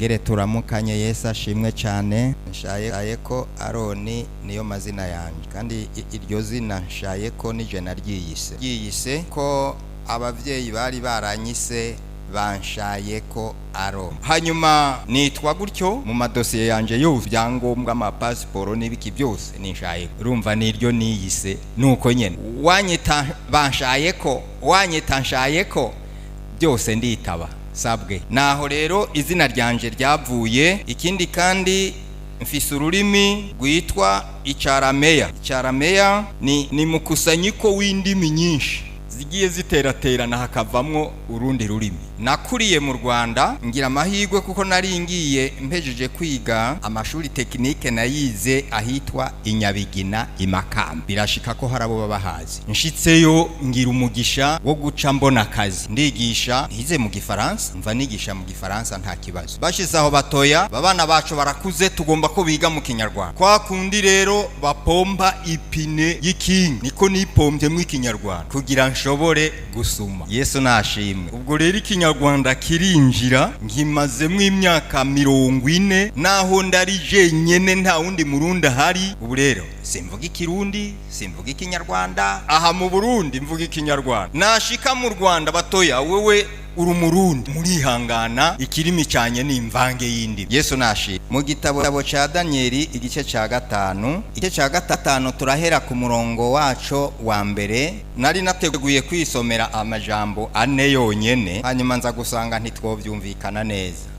twongere turamukanye. Yesu ashimwe cyane. Nshaye ko Aroni niyo mazina yanjye, kandi iryo zina nshaye ko nije naryiyise ko abavyeyi bari baranyise banshaye ko Aroni. Hanyuma nitwa gutyo mu madosiye yanje yose, byangombwa amapasiporo n'ibiki byose ninshaye. Urumva niryo niyise nuko nyene. Wanyita banshaye ko, wanyita nshaye ko, byose nditaba sabwe. Naho rero izina ryanje ryavuye. Ikindi kandi mfise ururimi rwitwa Icyarameya. Icyarameya ni mukusanyiko w'indimi nyinshi zigiye ziteraterana hakavamwo urundi rurimi. Nakuriye mu Rwanda, ngira amahirwe kuko nari ngiye mpejeje kwiga amashuri tekinike nayize ahitwa Inyabigina Imakamba. Birashika ko harabo babahazi. Nshitseyo ngira umugisha wo guca mbona akazi. Ndigisha ntize mu Gifaransa, mva nigisha mu Gifaransa nta kibazo. Bashize aho batoya, babana bacu barakuze, tugomba ko biga mu Kinyarwanda. Kwa kundi rero bapomba ipine y'ikinga, niko nipombye mu Kinyarwanda kugira nshobore gusuma. Yesu nashimwe. Ubwo rero Kinyarwanda kirinjira, nkimazemo imyaka 40, naho ndari jenyene nta wundi murundi hari. Ubu rero simvuga Ikirundi, simvuga Ikinyarwanda. Aha mu Burundi mvuga Ikinyarwanda. Nashika mu Rwanda batoya, wewe uri Umurundi, murihangana, ikirimi cyanye n'imvange yindi. Yesu nashi. Mu gitabo cha Danieli igice ca 5, igice ca 5 turahera ku murongo waco wa mbere. Nari nateguye kwisomera amajambo 4 yonyene, hanyuma nza gusanga ntitwovyumvikana neza.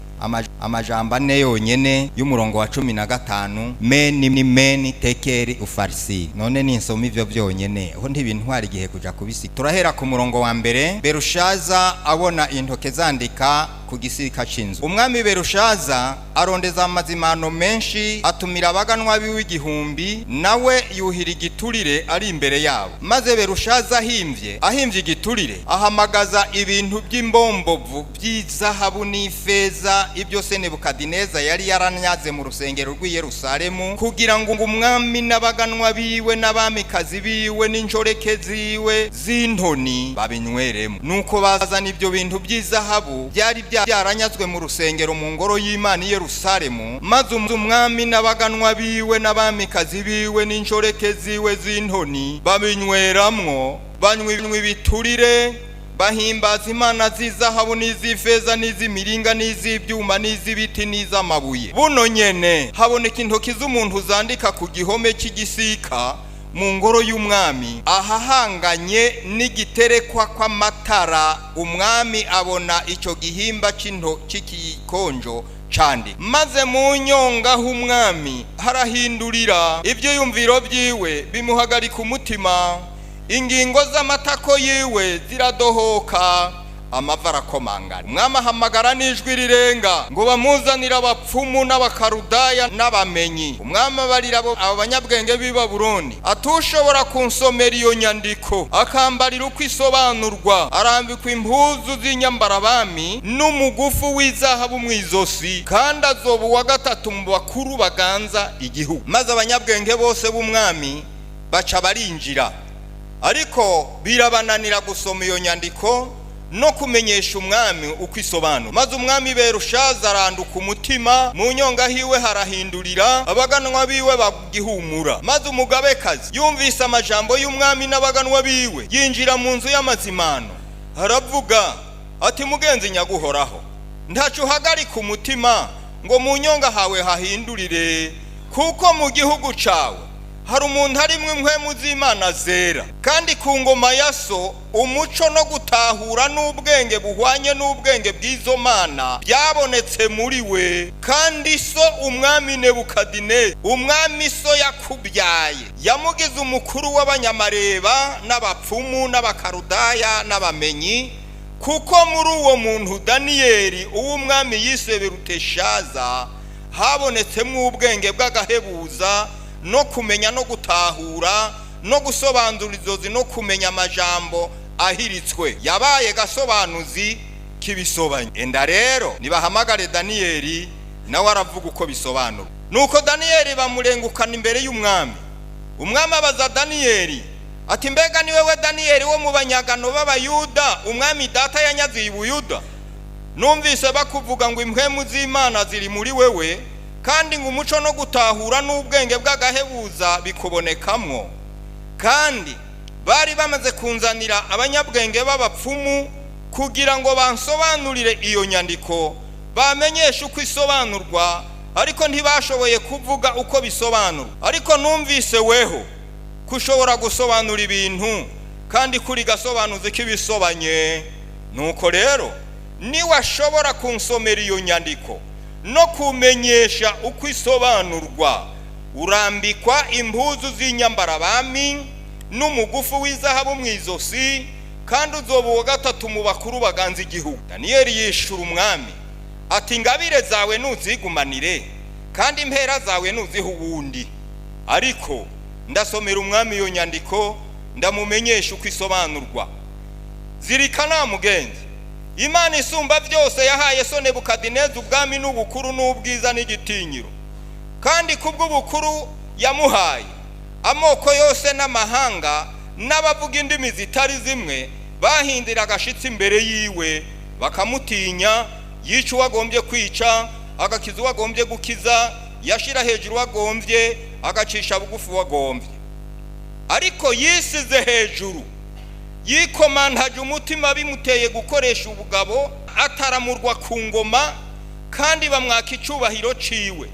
Amajambo 4 yonyene y'umurongo wa 15, meni tekeri ufarisi. None ninsoma ivyo byonyene ho ntibintwara igihe kuja kubisi. Turahera ku murongo wa mbere. Berushaza abona intoke zandika ku gisika c'inzu. Umwami Berushaza arondeza amazimano menshi, atumira abaganwa biwe 1000, nawe yuhira igiturire ari imbere yabo. Maze Berushaza ahimvye igiturire, ahamagaza ibintu by'imbombovu by'izahabu n'ifeza, ibyo Nebukadineza yari yaranyaze mu rusengero rw'i Yerusalemu, kugira ngo umwami n'abaganwa biwe n'abamikazi biwe n'injoreke ziwe z'intoni babinyweremo. Nuko bazana ibyo bintu by'izahabu byari byaranyazwe mu rusengero mu ngoro y'Imana i Yerusalemu, maze umwami n'abaganwa biwe n'abamikazi biwe n'injoreke ziwe z'intoni babinyweramwo. Banywa ibiturire, bahimbaza imana z'izahabu n'iz'ifeza n'iz'imiringa n'iz'ibyuma n'iz'ibiti n'iz'amabuye. Buno nyene haboneka intoki z'umuntu zandika ku gihome cy'igisika mu ngoro y'umwami, ahahanganye n'igiterekwa kw'amatara. Umwami abona icyo gihimba cy'ikikonjo candi, maze mu nyonga h'umwami harahindurira. Ibyo yumviro byiwe bimuhagarika umutima, ingingo z'amatako yiwe ziradohoka, amava arakomangana. Umwami ahamagara n'ijwi rirenga ngo bamuzanira abapfumu n'abakarudaya n'abamenyi. Umwami abarira abo banyabwenge b'i Babuloni atushobora kunsomera iyo nyandiko akambarira uko isobanurwa. Arambikwa impuzu z'inyambarabami n'umugufu w'izahabu mu izosi, kandi azoba uwa 3 mu bakuru baganza igihugu. Maze abanyabwenge bose b'umwami baca barinjira, ariko birabananira gusoma iyo nyandiko no kumenyesha umwami uko isobanura. Maze umwami Berushaza aranduka umutima, mu nyonga hiwe harahindurira, abaganwa biwe bagihumura. Maze umugabekazi yumvise amajambo y'umwami n'abaganwa biwe, yinjira mu nzu y'amazimano, aravuga ati, mugenzi nyaguhoraho, ntacu uhagarika umutima ngo mu nyonga hawe hahindurire, kuko mu gihugu cawe hari umuntu harimwe impwemu z'Imana zera, kandi ku ngoma ya so umuco no gutahura n'ubwenge buhwanye n'ubwenge bw'izo mana byabonetse muri we. Kandi so umwami Nebukadineza, umwami so yakubyaye, yamugize umukuru w'abanyamareba n'abapfumu n'abakarudaya n'abamenyi, kuko muri uwo muntu Daniyeli uw'umwami yise Beruteshaza habonetsemo ubwenge bw'agahebuza no kumenya no gutahura no gusobanura inzozi no kumenya amajambo ahiritswe. Yabaye gasobanuzi kibisobanye. Enda rero nibahamagare Daniyeli nawe aravuga uko bisobanura. Nuko Daniyeli bamurengukana imbere y'umwami. Umwami abaza Daniyeli ati, mbega ni wewe Daniyeli wo mu banyagano b'Abayuda umwami data yanyaziye i Buyuda? numvise bakuvuga ngo impwemu z'Imana ziri muri wewe, kandi ngo umuco no gutahura n'ubwenge bw'agahebuza bikubonekamwo. Kandi bari bamaze kunzanira abanyabwenge b'abapfumu kugira ngo bansobanurire iyo nyandiko, bamenyeshe uko isobanurwa, ariko ntibashoboye kuvuga uko bisobanurwa. Ariko numvise weho kushobora gusobanura ibintu kandi kuri gasobanuzi kibisobanye. Nuko rero niwashobora kunsomera iyo nyandiko no kumenyesha uko isobanurwa, urambikwa impuzu z'inyambarabami n'umugufu w'izahabu mu izosi, kandi uzoba uwa gatatu mu bakuru baganza igihugu. Daniyeli yishura umwami ati, ingabire zawe ntuzigumanire, kandi impera zawe ntuzihe uwundi. Ariko ndasomera umwami iyo nyandiko, ndamumenyesha uko isobanurwa. Zirikana mugenzi, Imana isumba byose yahaye so Nebukadineza ubwami n'ubukuru n'ubwiza n'igitinyiro, kandi kubw'ubukuru yamuhaye amoko yose n'amahanga n'abavuga indimi zitari zimwe bahindira agashitsi imbere yiwe, bakamutinya. Yica uwagombye kwica, agakiza uwagombye gukiza, yashira hejuru uwagombye, agacisha bugufi uwagombye. Ariko yisize hejuru, yikomantaje umutima bimuteye gukoresha ubugabo, ataramurwa ku ngoma, kandi bamwaka icubahiro ciwe.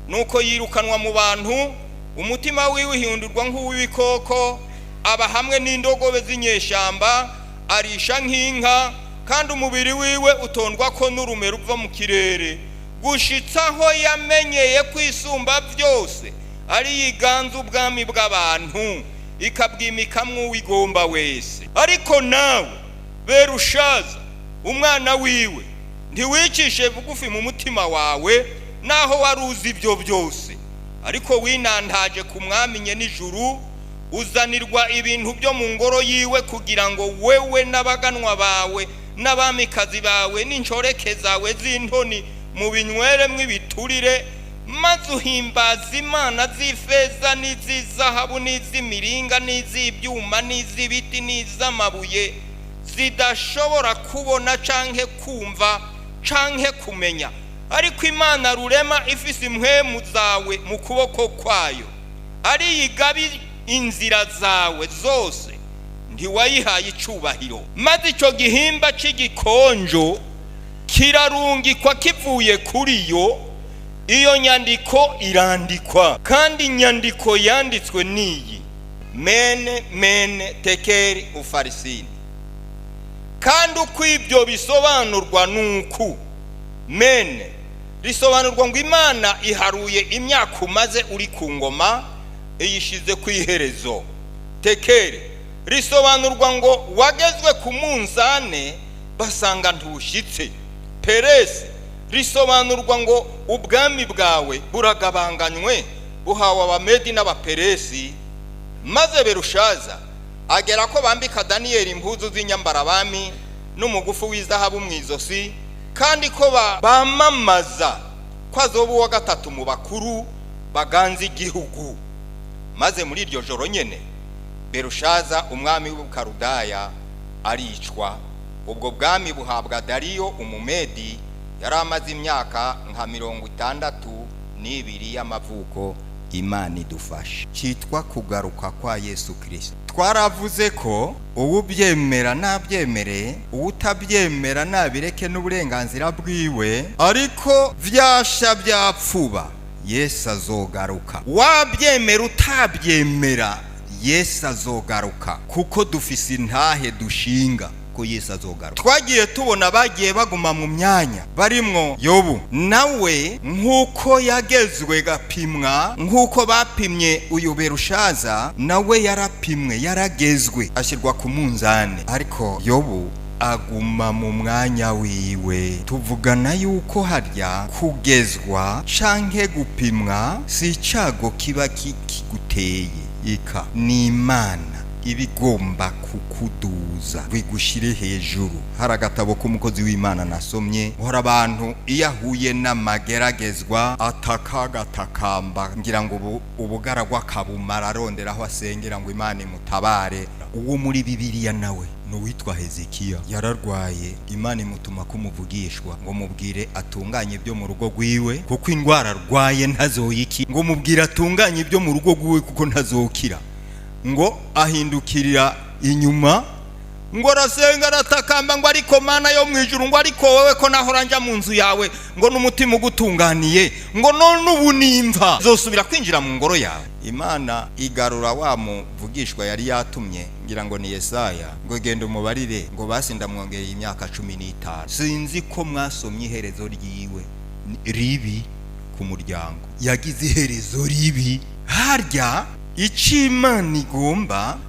Nuko yirukanwa mu bantu, umutima wiwe uhindurwa nk'uw'ibikoko, aba hamwe n'indogobe z'inyeshamba, arisha nk'inka, kandi umubiri wiwe utondwa ko n'urume ruva mu kirere, gushitsaho yamenyeye kwisumba byose ari yiganza ubwami bw'abantu, ikabwimikamwo uwigomba wese. Ariko nawe Berushaza umwana wiwe, ntiwicishe bugufi mu mutima wawe, naho waruzi ibyo byose, ariko winantaje ku mwami nyenijuru, uzanirwa ibintu byo mu ngoro yiwe, kugira ngo wewe n'abaganwa bawe n'abamikazi bawe n'inshoreke zawe z'intoni mu binywere mw'ibiturire, maze uhimbaza imana z'ifeza n'iz'izahabu n'iz'imiringa n'iz'ibyuma n'iz'ibiti n'iz'amabuye, zidashobora kubona canke kumva canke kumenya. Ariko Imana rurema ifise impwemu zawe mu kuboko kwayo, ari yigabi inzira zawe zose, ntiwayihaye icubahiro. Maze ico gihimba c'igikonjo kirarungikwa kivuye kuri yo, iyo nyandiko irandikwa. Kandi inyandiko yanditswe niyi: Mene Tekeri Ufarisini. Kandi uko ibyo bisobanurwa nuku: Mene risobanurwa ngo Imana iharuye imyaka umaze uri ku ngoma, iyishize ku iherezo. Tekeri risobanurwa ngo wagezwe ku munzane, basanga ntushitse. Peresi risobanurwa ngo ubwami bwawe buragabanganywe, buhawe Abamedi n'Abaperesi. Maze Berushaza agera ko bambika Daniyeli impuzu z'inyambarabami n'umugufu w'izahabu mu izosi, kandi ko bamamaza ko azoba uwa gatatu mu bakuru baganza igihugu. Maze muri iryo joro nyene Berushaza umwami w'Ubukarudaya aricwa. Ubwo bwami buhabwa Dariyo Umumedi, yari amaze imyaka nka 62 y'amavuko. Imana idufashe. Cyitwa kugaruka kwa Yesu Kristo. Twaravuze ko uwubyemera nabyemere, uwutabyemera nabireke n'uburenganzira bwiwe, ariko vyasha byapfuba Yesu azogaruka. Wabyemera utabyemera, Yesu azogaruka, kuko dufise intahe dushinga ko Yesu azogaruka. Twagiye tubona bagiye baguma mu myanya, barimwo Yobu, nawe nkuko yagezwe gapimwa, nkuko bapimye uyu Berushaza, nawe yarapimwe, yaragezwe, ashyirwa ku munzane. Ariko Yobu aguma mu mwanya wiwe. Tuvugana yuko harya kugezwa canke gupimwa si icago kiba kiguteye, ika ni Imana ibigomba kukuduza bigushire hejuru. Hari agatabo k'umukozi w'Imana nasomye, hora abantu iyo ahuye n'amageragezwa atakatakamba ngira ngo ubugaragwa kabumara arondera aho asengera ngo Imana imutabare. Uwo muri Bibiliya nawe n'uwitwa Hezekiya yararwaye, Imana imutuma kumuvugishwa ngo mubwire atunganye ibyo mu rugo rwiwe kuko indwara arwaye ntazoyiki, ngo mubwire atunganye ibyo mu rugo rwiwe kuko ntazokira. Ngo ahindukirira inyuma ngo arasenga aratakamba ngo ariko Mana yo mwijuru, ngo ariko wowe ko nahora nja mu nzu yawe ngo n'umutima ugutunganiye, ngo none ubu nimva zosubira kwinjira mu ngoro yawe. Imana igarura wa muvugishwa yari yatumye, ngira ngo ni Yesaya, ngo genda umubarire ngo basi ndamwongereye imyaka 15. Sinzi ko mwasomye iherezo ryiwe ribi ku muryango, yagize iherezo ribi. Harya Imana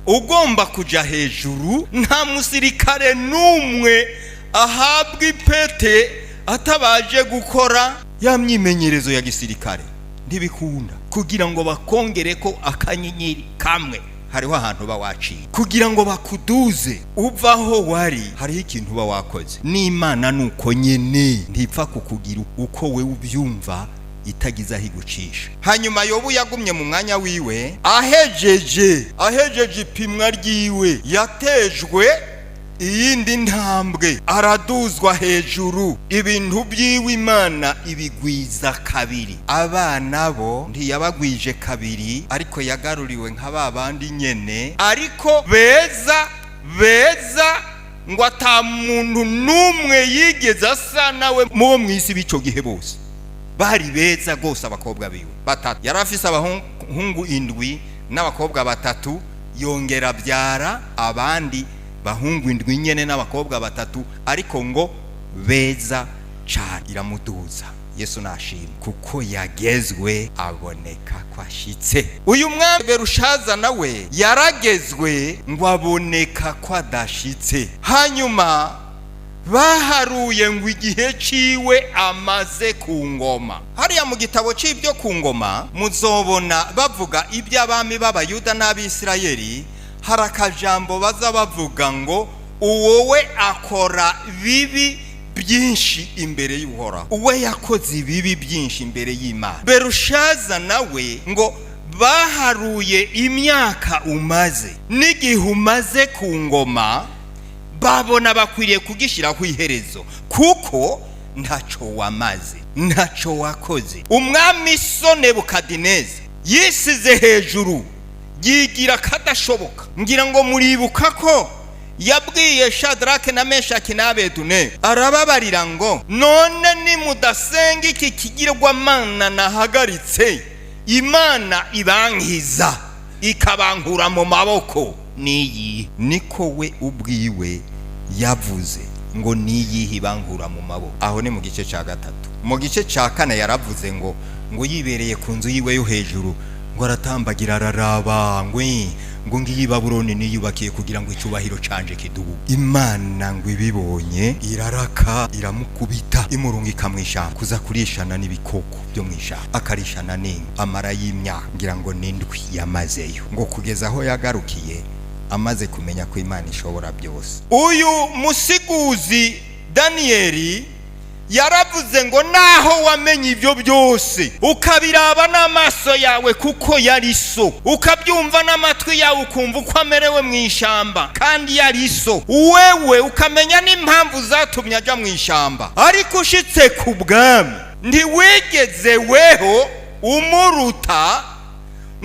ugomba kuja hejuru, nta musirikare numwe ahabwa ipete atabaje gukora ya myimenyerezo ya gisirikare. Ntibikunda kugira ngo bakongere ko akanyenyeri kamwe, hariho ahantu bawaciye kugira ngo bakuduze uvaho wari, hariho ikintu bawakoze. N'Imana nuko nyene ntipfa kukugira uko we ubyumva itagiza higucisha. Hanyuma Yobu yagumye mu mwanya wiwe, ahejeje ipimwa ryiwe, yatejwe iyindi ntambwe, araduzwa hejuru, ibintu byiwe Imana ibigwiza kabiri. Abana bo ntiyabagwije kabiri, ariko yagaruriwe nka babandi nyene, ariko beza ngo ata muntu numwe yigeze asa nawe mu mwisi bico gihe bose. Bari beza gose abakobwa biwe batatu, yarafise abahungu 7 n'abakobwa 3, yongera byara abandi bahungu 7 nyene n'abakobwa 3, ariko ngo beza cyane. Iramuduza. Yesu nashimwe kuko yagezwe aboneka kwashitse. Uyu mwami Berushaza nawe yaragezwe ngo aboneka kwadashitse. Hanyuma baharuye ngo igihe ciwe amaze ku ngoma. Hariya mu gitabo c'ibyo ku ngoma muzobona bavuga iby'abami b'Abayuda n'Abisirayeli, harakajambo baza bavuga ngo uwowe akora bibi byinshi imbere y'Uhoraho, uwe yakoze ibibi byinshi imbere y'Imana. Berushaza nawe ngo baharuye imyaka umaze n'igihe umaze ku ngoma, babona bakwiriye kugishira ku iherezo kuko ntaco wamaze, ntaco wakoze. Umwami Nebukadineza yisize hejuru, yigira kadashoboka. Ngira ngo muribuka ko yabwiye Shadrake na Meshaki na Abedunego, arababarira ngo none nimudasenga iki kigirwamana nahagaritse, Imana ibankiza ikabankura mu maboko niyi. Niko we ubwiwe yavuze ngo niyihe ibankura mu maboko. Aho ni mu gice ca 3. Mu gice ca 4 yaravuze ngo yibereye ku nzu yiwe yo hejuru, ngo aratambagira araraba ngo ngiyi Babuloni niyubakiye kugira ngo icubahiro canje kidugu. Imana ngo ibibonye iraraka, iramukubita, imurungika mw'ishamba kuza kurishana n'ibikoko byo mw'ishamba, akarishana n'inka. Amara y'imyaka ngira ngo n'indwi yamazeyo, ngo kugeza aho yagarukiye amaze kumenya ko Imana ishobora byose. Uyu musiguzi Danieli yaravuze ngo naho wamenye ibyo byose, ukabiraba n'amaso yawe kuko yari so, ukabyumva n'amatwi yawe ukumva uko amerewe mw'ishamba kandi yari so, wewe ukamenya n'impamvu zatumye aja mw'ishamba, ariko ushitse ku bwami ntiwigeze weho umuruta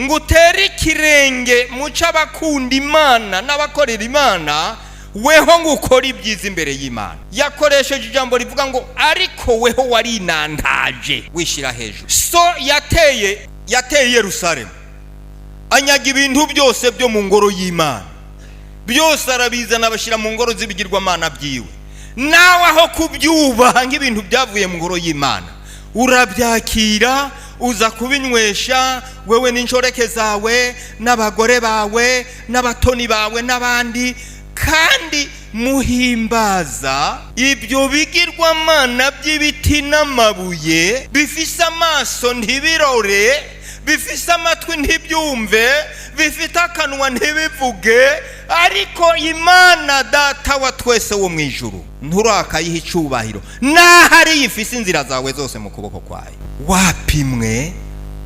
ngo utere ikirenge muca abakunda Imana n'abakorera Imana, weho ngo ukora ibyiza imbere y'Imana. Yakoresheje ijambo rivuga ngo ariko weho warinantaje wishira hejuru. So yateye Yerusalemu, anyaga ibintu byose byo mu ngoro y'Imana, byose arabizana abashira mu ngoro z'ibigirwamana byiwe. Nawe aho kubyubaha nk'ibintu byavuye mu ngoro y'Imana, urabyakira, uza kubinywesha wewe n'inshoreke zawe n'abagore bawe n'abatoni bawe n'abandi, kandi muhimbaza ibyo bigirwamana by'ibiti n'amabuye, bifise amaso ntibirore, bifise amatwi ntibyumve, bifite akanwa ntibivuge, ariko Imana Data wa twese wo mu ijuru nturakayiha icubahiro, nahari ifise inzira zawe zose mu kuboko kwayo. Wapimwe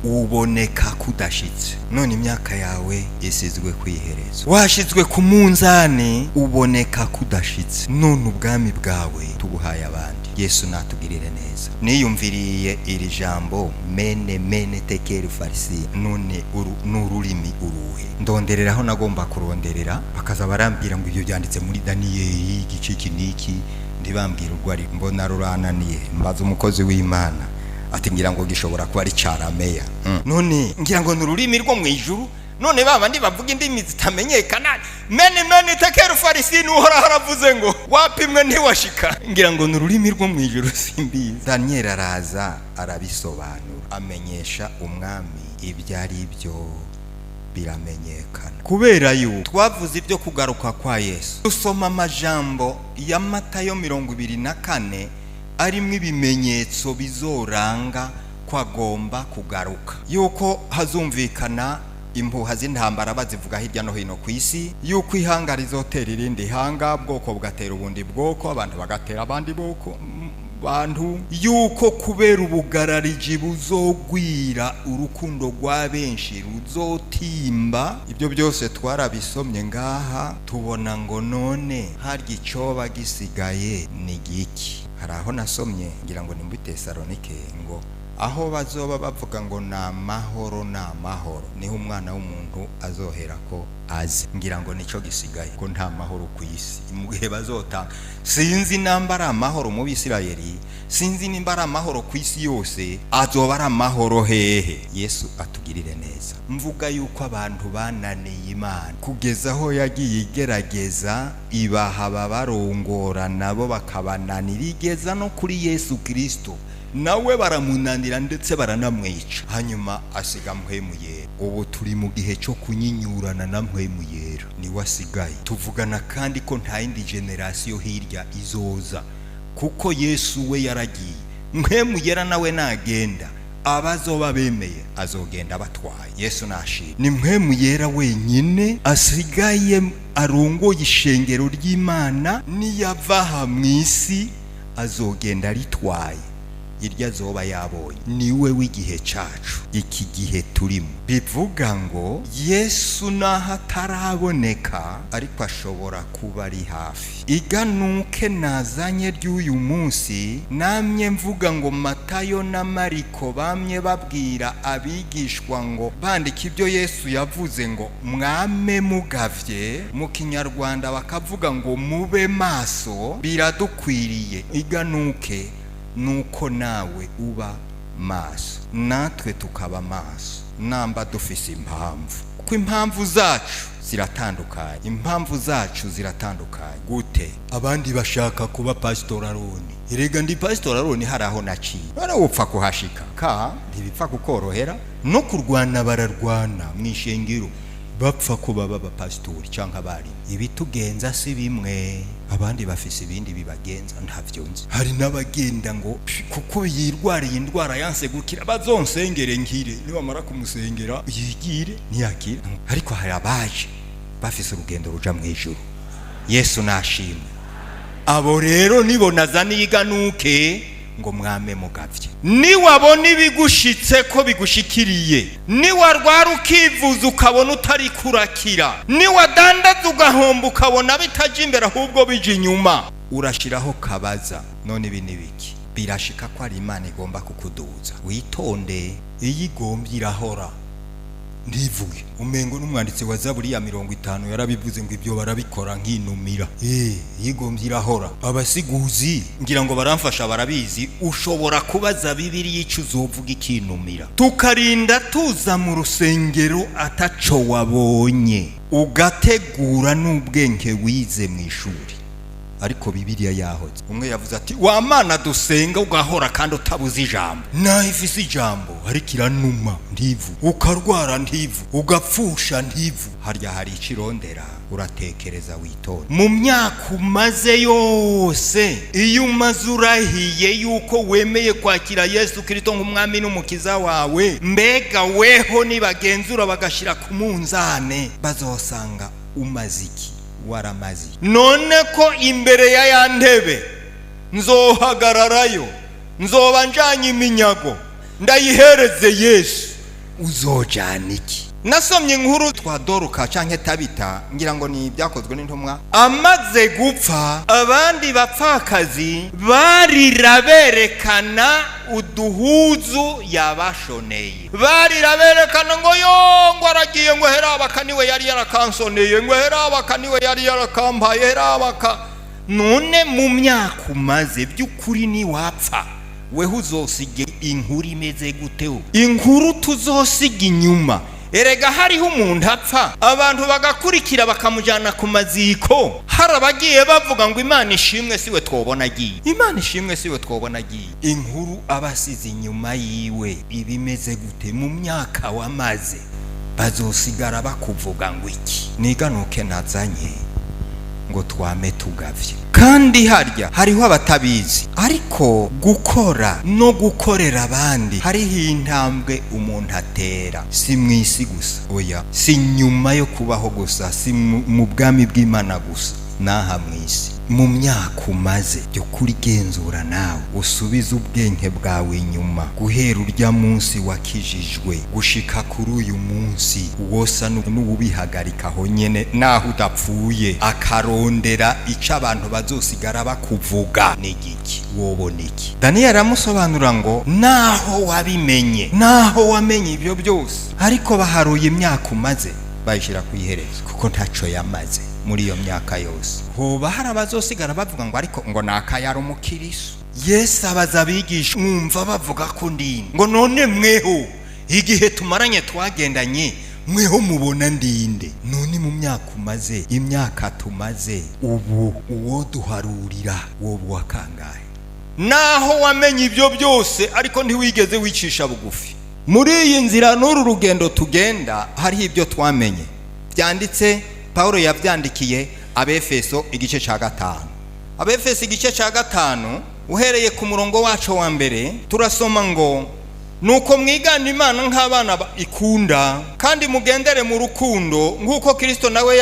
uboneka kudashitse, none imyaka yawe isizwe kwiherezo. Washizwe ku munzani uboneka kudashitse, none ubwami bwawe tubuhaye abandi. Yesu natugirire neza. Niyumviriye iri jambo mene tekeri farisi, none n'ururimi uruhe ndondereraho nagomba kuronderera, bakaza barambwira ngo ibyo byanditse muri Daniyeli igice kiniki, ndibambwira urwo ari mbona rurananiye, mbaza umukozi w'Imana ati ngira ngo gishobora kuba ari Carameya. None ngira ngo n'ururimi rwo mu ijuru, none babandi bavuga indimi zitamenyekana mene tekeri farisi n'uhora haravuze ngo wapimwe ntiwashika, ngira ngo n'ururimi rwo mu ijuru simbizi. Daniel araza arabisobanura, amenyesha umwami ibyo ari byo biramenyekana. Kubera yuko twavuze ibyo kugaruka kwa Yesu, dusoma amajambo ya Matayo 24 arimo ibimenyetso bizoranga kwagomba kugaruka, yuko hazumvikana impuha z'intambara bazivuga hirya no hino ku isi, yuko ihanga rizotera irindi hanga, bwoko bugatera ubundi bwoko, abantu bagatera abandi bwoko bantu, yuko kubera ubugarariji buzogwira, urukundo rwa benshi ruzotimba. Ibyo byose twarabisomye ngaha, tubona ngo none harya icoba gisigaye ni giki. Hari aho nasomye ngira ngo ni muri Tesalonike ngo aho bazoba bavuga ngo n'amahoro niho umwana w'umuntu azohera ko azi. Ngira ngo nico gisigaye, ko nta mahoro ku isi. Mu gihe bazota, sinzi nambara amahoro mu Bisirayeli, sinzi nimbara amahoro ku isi yose, azoba ari amahoro hehe? Yesu atugirire neza. Mvuga yuko abantu bananiye Imana kugeza aho yagiye igerageza ibaha babarongora, nabo bakabananira, igeza no kuri Yesu Kristo nawe baramunanira ndetse baranamwica, hanyuma asiga mpwemu yera. Ubu turi mu gihe cyo kunyinyurana na mpwemu yera, ni wasigaye. Tuvugana kandi ko nta yindi generasiyo hirya izoza, kuko Yesu we yaragiye. Mpwemu yera nawe nagenda, abazoba bemeye azogenda batwaye. Yesu nashimye. Ni mpwemu yera wenyine asigaye arongoye ishengero ry'Imana, niyava mu isi azogenda ritwaye irya zoba yabonye. Niwe w'igihe cacu, iki gihe turimo. Bivuga ngo Yesu naho ataraboneka, ariko ashobora kuba ari hafi. Iganuke nazanye ry'uyu munsi, namye mvuga ngo Matayo na Mariko bamye babwira abigishwa ngo bandika ibyo Yesu yavuze ngo mwame mugavye, mu Kinyarwanda bakavuga ngo mube maso, biradukwiriye. Iganuke nuko nawe uba maso, natwe tukaba maso, namba dufise impamvu. Kuko impamvu zacu ziratandukanye. Gute? Abandi bashaka kuba Pastor Aroni. Erega ndi Pastor Aroni haraho naciye, bara upfa kuhashika ka ntibipfa kukorohera. No kurwana bararwana mwishengero, bapfa kuba baba pastori cyangwa bari. Ibitugenza si bimwe, abandi bafise ibindi bibagenza ntavyo nzi. Hari n'abagenda ngo kuko yirwariye indwara yanse gukira, bazonsengere ngire, nibamara kumusengera yigire ntiyakira. Ariko hari abaje bafise urugendo ruja mu ijuru. Yesu nashimwe. Abo rero nibona zaniganuke ngo mwame mugavye. Niwabona ibigushitse ko bigushikiriye, niwarwara ukivuza ukabona utari kurakira, niwadandaza ugahomba ukabona bitaje imbere ahubwo bije inyuma, urashiraho kabaza, none ibi nibiki? Birashika ko ari Imana igomba kukuduza. Witonde, iyi gombye irahora. Ndivuye umengo n'umwanditsi wa Zaburi ya 50 yarabivuze ngo ibyo barabikora nkinumira. Yigombye irahora. Abasiguzi ngira ngo baramfasha barabizi, ushobora kubaza Bibiliya icyo uzovuga ikinumira. Tukarinda tuza mu rusengero ataco wabonye, ugategura n'ubwenge wize mu ishuri. ariko Bibiliya yahoze. Umwe yavuze ati wa mana dusenga ugahora kandi utabuze ijambo. Naho ifise ijambo ariko iranuma ndivu, ukarwara ndivu, ugapfusha ndivu. Harya hari ikirondera uratekereza witonda. Mu myaka umaze yose, iyo umaze urahiye yuko wemeye kwakira Yesu Kristo nk'umwami n'umukiza wawe, mbega weho nibagenzura bagashira ku munzane bazosanga umaze iki? Waramazi. None ko imbere ya ntebe nzohagararayo, nzoba njanye iminyago ndayihereze Yesu, uzojana iki? Nasomye inkuru twa Doruka canke Tabita, ngira ngo ni byakozwe n'intumwa. Amaze gupfa, abandi bapfakazi barira berekana uduhuzu yabashoneye, barira berekana ngo ngo aragiye, ngo herabaka niwe yari yarakansoneye, ngo herabaka niwe yari yarakampaye, herabaka. None mu myaka umaze by'ukuri ni wapfa, weho uzosiga inkuru imeze gute? Inkuru tuzosiga inyuma. Erega hariho umuntu apfa, abantu bagakurikira bakamujyana ku maziko, harabagiye bavuga ngo Imana ishimwe siwe twobona agiye, Imana ishimwe siwe twobona agiye. Inkuru abasize inyuma yiwe ibimeze gute? Mu myaka wamaze bazosigara bakuvuga ngo iki? Niganuke nazanye ngo twame tugavye. Kandi harya hariho abatabizi, ariko gukora no gukorera abandi hariho intambwe umuntu atera, si mwisi gusa, oya, si nyuma yo kubaho gusa, si mu bwami bw'Imana gusa, naha mwisi. Mu myaka umaze byo kurigenzura nawe, usubiza ubwenge bwawe inyuma, guhera urya munsi wakijijwe gushika kuri uyu munsi, wosa n'ubihagarika aho nyene naho udapfuye, akarondera ico abantu bazosigara bakuvuga n'igiki, wobona iki? Daniel aramusobanura ngo naho wabimenye, naho wamenye ibyo byose, ariko baharuye imyaka umaze bayishira kwihereza, kuko ntaco yamaze muri iyo myaka yose. Hoba hari abazosigara bavuga ngo ariko ngo nakayara umukiriso. Yesu abaza abigisha, mwumva bavuga ko ndinde, ngo none mweho igihe tumaranye twagendanye mweho mubona ndinde? None mu myaka umaze, imyaka tumaze ubu, uwo duharurira wobu wakangahe? Naho wamenye ibyo byose ariko ntiwigeze wicisha bugufi. Muri iyi nzira n'uru rugendo tugenda hariho ibyo twamenye byanditse. Paulo yavyandikiye Abefeso igice ca 5. Abefeso igice ca 5 uhereye ku murongo wacu wa mbere turasoma ngo nuko mwigana Imana nk'abana ikunda, kandi mugendere mu rukundo nk'uko Kristo nawe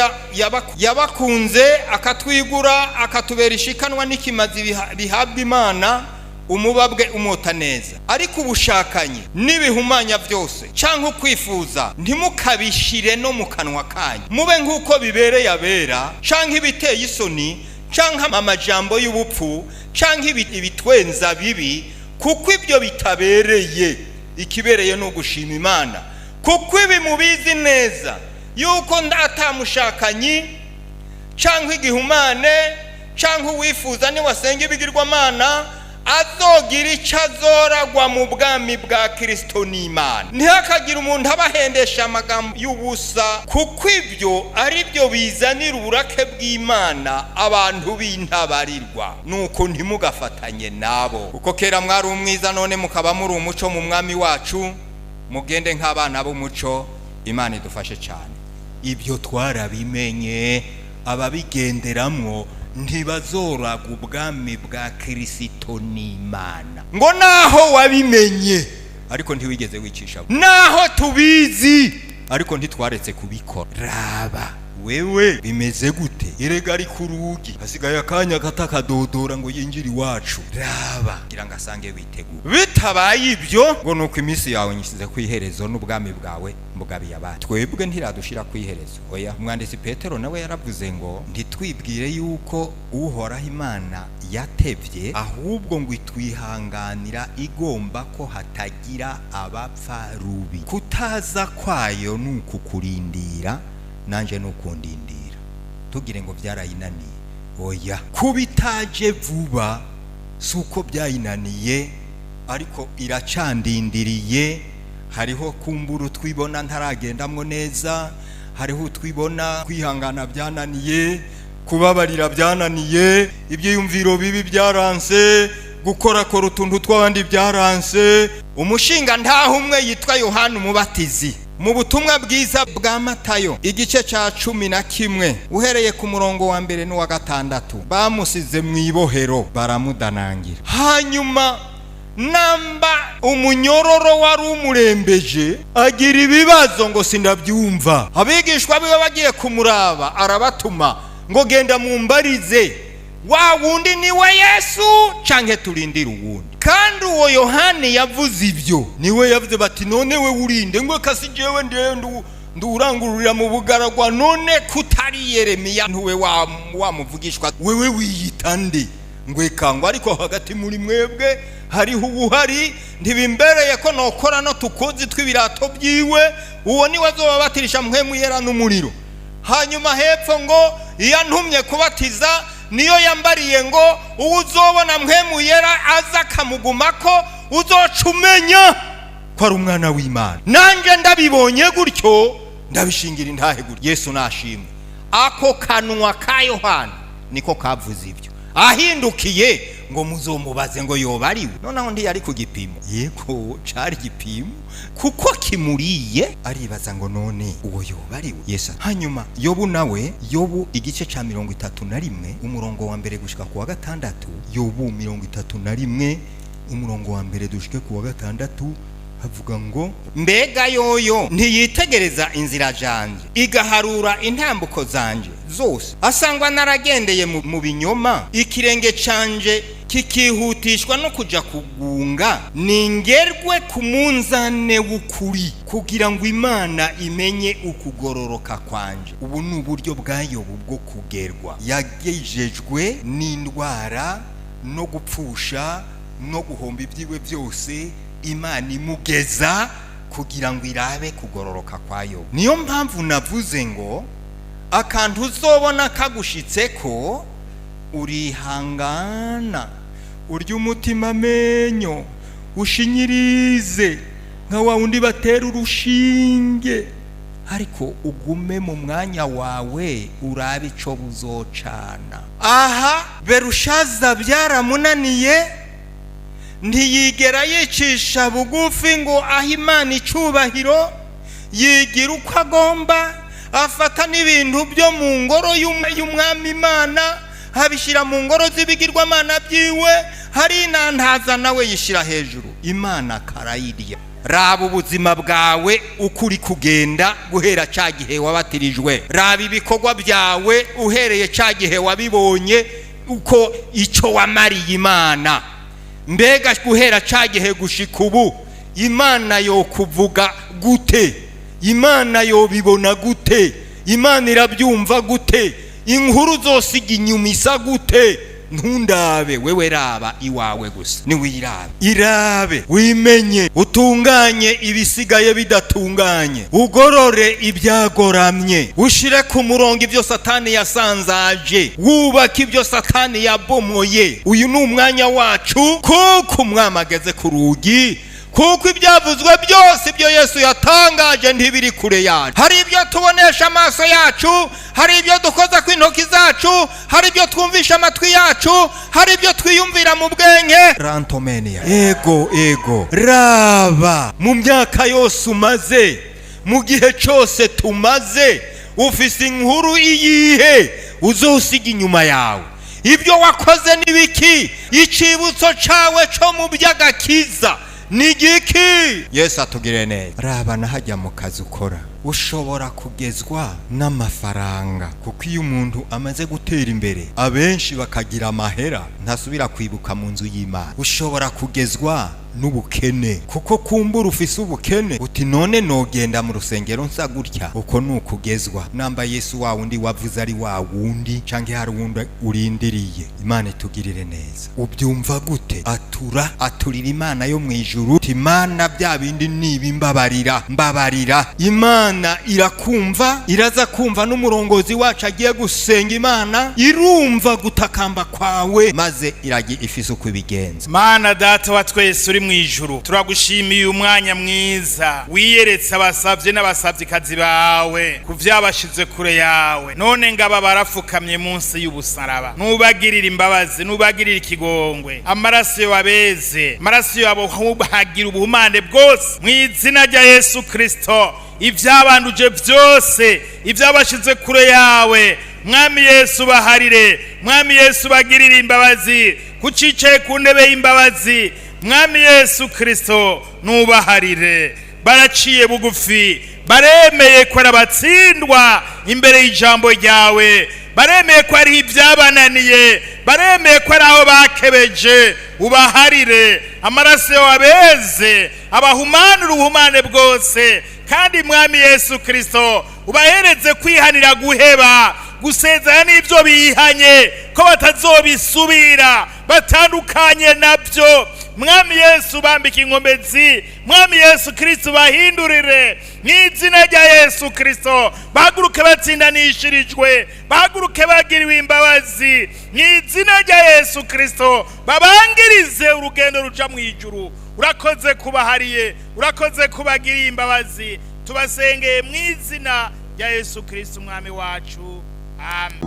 yabakunze akatwigura, akatubera ishikanwa n'ikimazi bihabwa Imana, umubabwe umota neza. Ariko ubushakanye n'ibihumanya byose canke ukwifuza ntimukabishire no mu kanwa kanyu, mube nk'uko bibereye abera, canke ibiteye isoni, canke amajambo y'ubupfu, canke ibitwenza bibi, kuko ibyo bitabereye. Ikibereye no gushima Imana, kuko ibi mubizi neza yuko ndatamushakanyi canke igihumane canke uwifuza ni wasenga ibigirwamana azogira icyo azoragwa mu bwami bwa Kristo n'Imana. Ntihakagira umuntu abahendesha amagambo y'ubusa, kuko ibyo ari byo bizanira uburake bw'Imana abantu b'intabarirwa. Nuko ntimugafatanye nabo, kuko kera mwari umwiza none mukaba muri umuco mu mwami wacu, mugende nk'abana b'umuco. Imana idufashe cyane. Ibyo twarabimenye, ababigenderamwo ntibazoraga ubwami bwa Kristo n'Imana. Ngo naho wabimenye ariko ntiwigeze wicisha, naho tubizi ariko ntitwaretse kubikora. Raba wewe bimeze gute? Erega ari ku rugi hasigaye akanya katakadodora ngo yinjire iwacu. Raba ngira ngo asange witeguye. Bitabaye ibyo ngo nuko iminsi yawe nyisize kwiherezo n'ubwami bwawe mbugabiye abandi. Twebwe ntiradushira kwiherezo, oya. Umwanditsi Petero nawe yaravuze ngo ntitwibwire yuko uhoraho Imana yatevye, ahubwo ngo itwihanganira igomba ko hatagira abapfa rubi. Kutaza kwayo nuko kurindira, nanje nukundindira. Tugire ngo byarayinaniye, oya. Kubitaje vuba suko byayinaniye, ariko iracandindiriye. Hariho kumbura twibona ntaragendamwo neza, hariho twibona kwihangana byananiye, kubabarira byananiye, ibyiyumviro bibi byaranse, gukorakora utuntu tw'abandi byaranse. Umushinga ntaho umwe yitwa Yohana Umubatizi mu butumwa bwiza bwa Matayo igice ca 11 uhereye ku murongo wa mbere n'uwa gatandatu, bamusize mu ibohero baramudanangira. Hanyuma namba umunyororo wari umurembeje agira ibibazo ngo sindabyumva. Abigishwa biwe bagiye kumuraba, arabatuma ngo genda mumbarize wa wundi niwe Yesu canke turindira uwundi. Kandi uwo Yohani yavuze ibyo, niwe yavuze bati none we urinde ngo kasi jewe ndurangururira mu bugaragwa, none kutari Yeremiya ntuwe wamuvugishwa, wewe wiyitande ngwekangwa. Ariko hagati muri mwebwe hariho ubuhari, ntibimbereye ko nokora no tukozi tw'ibirato byiwe, uwo niwe azobabatirisha mpwemu yera n'umuriro. Hanyuma hepfo ngo yantumye kubatiza niyo yambariye ngo uzobona mpwemu yera aza kamugumako uzoca umenya ko ari umwana w'Imana. Nanje ndabibonye gutyo ndabishingira intahe gutyo. Yesu nashimwe. Ako kanwa ka Yohana niko kavuze ibyo. Ahindukiye ngo muzomubaze ngo yoba ariwe. Noneho ndi yari ku gipimo, yego cari gipimo kuko kimuriye, aribaza ngo none uwo yoba ariwe Yesu. Hanyuma Yobu nawe, Yobu igice ca 31 umurongo wa mbere gushika ku wa gatandatu, Yobu 31 umurongo wa mbere dushike ku wa gatandatu, havuga ngo mbega yoyo ntiyitegereza inzira janje igaharura intambuko zanje zose, asangwa naragendeye mu binyoma, ikirenge canje kikihutishwa no kuja kugunga, ningerwe ku munzane w'ukuri kugira ngo Imana imenye ukugororoka kwanje. Ubu ni uburyo bwa Yobu bwo kugerwa. Yagejejwe n'indwara no gupfusha no guhomba ibyiwe byose, Imana imugeza kugira ngo irabe kugororoka kwayo. Niyo mpamvu navuze ngo akantu uzobona kagushitseko urihangana, urya umutima amenyo, ushinyirize nka wa wundi batera urushinge, ariko ugume mu mwanya wawe urabe ico buzocana. Aha Berushaza byaramunaniye, ntiyigera yicisha bugufi ngo aho Imana icubahiro, yigira uko agomba, afata n'ibintu byo mu ngoro y'umwami Imana habishira mu ngoro z'ibigirwamana byiwe, hari nantaza nawe yishira hejuru, Imana karayirya. Raba ubuzima bwawe ukuri kugenda guhera ca gihe wabatirijwe, raba ibikorwa byawe uhereye ca gihe wabibonye uko ico wamariye Imana. Mbega guhera ca gihe gushika ubu Imana yo kuvuga gute? Imana yo bibona gute? Imana irabyumva gute? Inkuru zose iginyumisa gute? Ntundabe, wewe raba iwawe gusa, ni wiraba. Irabe wimenye, utunganye ibisigaye bidatunganye, ugorore ibyagoramye, ushire ku murongo ibyo Satani yasanzaje, wubaka ibyo Satani yabomoye. Uyu ni umwanya wacu kuko umwami ageze ku rugi, kuko ibyavuzwe byose ibyo Yesu yatangaje ntibiri kure yacu. Hari ibyo tubonesha amaso yacu, hari ibyo dukoza ku intoki zacu, hari ibyo twumvisha amatwi yacu, hari ibyo twiyumvira mu bwenge. Rantomenia. Ego raba mu myaka yose umaze, mu gihe cyose tumaze, ufise inkuru iyihe uzosiga inyuma yawe? Ibyo wakoze nibiki? Icibutso cawe co mu by'agakiza nigiki? Yesu atugire neza. Raba nahajya mu kazi ukora, ushobora kugezwa n'amafaranga, kuko iyo umuntu amaze gutera imbere abenshi bakagira amahera ntasubira kwibuka mu nzu y'Imana. Ushobora kugezwa n'ubukene, kuko kumbura ufise ubukene uti none nogenda mu rusengero nsa gutya. Uko nukugezwa. Namba Yesu wa wundi wavuze ari wa wundi canke hari wundi urindiriye. Imana itugirire neza. Ubyumva gute? Aturira Imana yo mwijuru, Imana bya bindi nibimbabarira, mbabarira. Imana irakumva, iraza kumva n'umurongozi wacu agiye gusenga Imana, irumva gutakamba kwawe, maze iragi ifise uko ibigenza. Mana data wa twese uri mu ijuru, turagushimiye umwanya mwiza wiyeretse abasavye n'abasavyikazi bawe ku vyabashize kure yawe. None ngaba barafukamye munsi y'ubusaraba, nubagirira imbabazi, nubagirira ikigongwe. Amaraso yabeze, amaraso yabo hagira ubuhumane bwose mu izina rya Yesu Kristo. Ivyabanduje vyose, ivyabashize kure yawe, Mwami Yesu baharire, Mwami Yesu bagirira imbabazi, kucicaye ku ntebe y'imbabazi, Mwami Yesu Kristo nubaharire. Baraciye bugufi, baremeye ko arabatsindwa imbere y'ijambo ryawe, baremeye ko ari ibyabananiye, baremeye ko ari aho bakebeje. Ubaharire, amaraso yabeze abahumanura ubuhumane bwose, kandi Mwami Yesu Kristo ubahereze kwihanira guheba, gusezera n'ibyo bihanye ko batazobisubira, batandukanye nabyo. Mwami Yesu bambika inkomezi, Mwami Yesu Kristo bahindurire n'izina rya Yesu Kristo. Bahaguruke batsindanishirijwe, bahaguruke bagiriwe imbabazi n'izina rya Yesu Kristo, babangirize urugendo ruja mu ijuru. Urakoze kubahariye, urakoze kubagiriye imbabazi, tubasengeye mu izina rya Yesu Kristo umwami wacu. Amen.